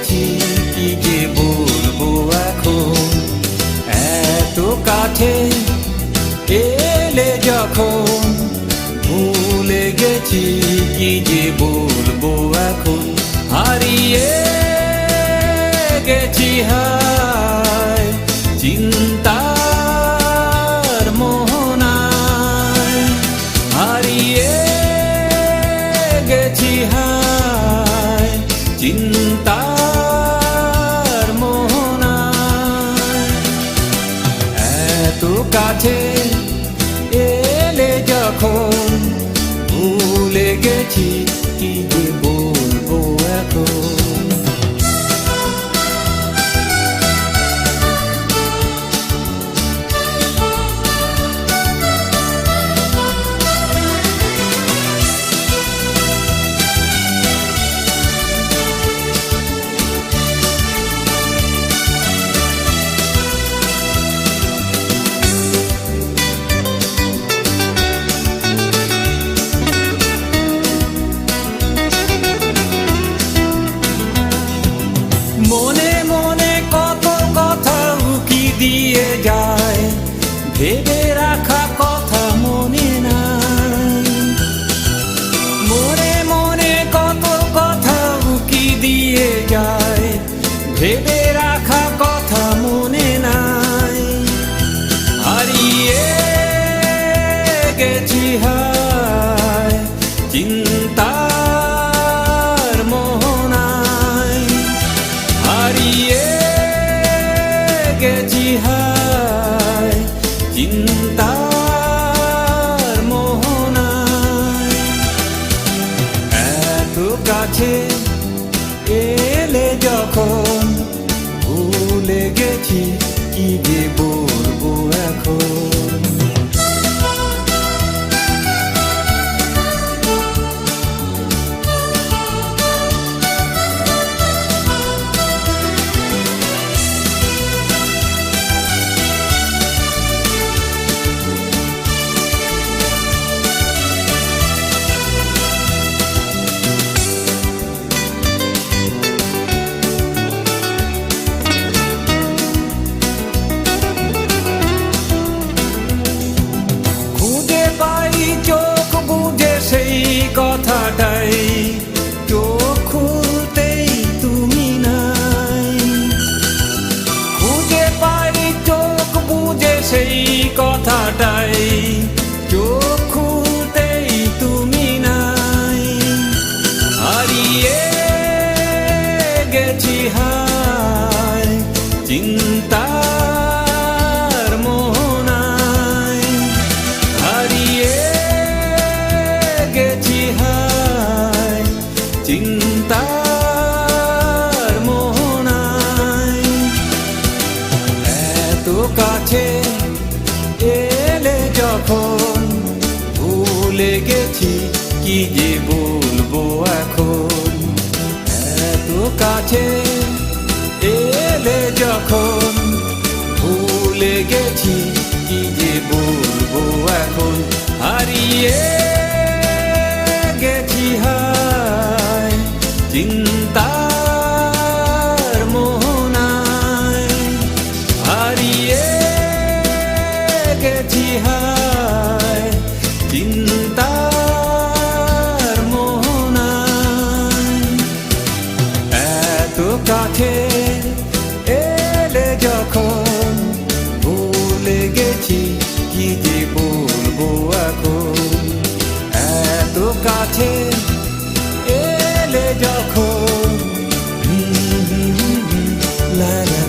গেছি, কি যে বলবো এখন। এত কাছে এলে যখন ভুলে গেছি, কি যে বলবো এখন। হারিয়ে গেছি হায় চিন্তার মোহনায়, হারিয়ে গেছি হায় চিন্তার মোহনায়। এত কাছে এলে যখন ভুলে গেছি, কি যে বলবো এখন। মনে মনে কত কথা উকি দিয়ে যায়, ভেবে রাখা কথা মনে নাই। মনে মনে কত কথা উকি দিয়ে যায়, ভেবে রাখা কথা মনে নাই। হারিয়ে গেছি হায় চিন্তার মোহনায়, হারিয়ে গেছি হায় চিন্তার মোহনায়। এত কাছে এলে যখন ভুলে গেছি, কি যে বলবো এখন। সেই কথাটাই চোখ খুলতেই তুমি নাই, খুঁজে পাই চোখ বুঝে সেই কথাটাই চোখ খুলতেই তুমি নাই। হারিয়ে গেছি হায় চিন্তার মোহনায়, হারিয়ে গেছি হায় চিন্তার মোহনায়। এত কাছে এলে যখন ভুলে গেছি, কি যে বলবো এখন। এত কাছে এলে যখন ভুলে গেছি, কি যে বলবো এখন। হারিয়ে গেছি হায় চিন্তার মোহনায়, হারিয়ে গেছি হায় চিন্তার মোহনায়। এত কাছে এলে যখন ভুলে গেছি, কি যে বলবো এখন। এত কাছে এলে যখন লা লা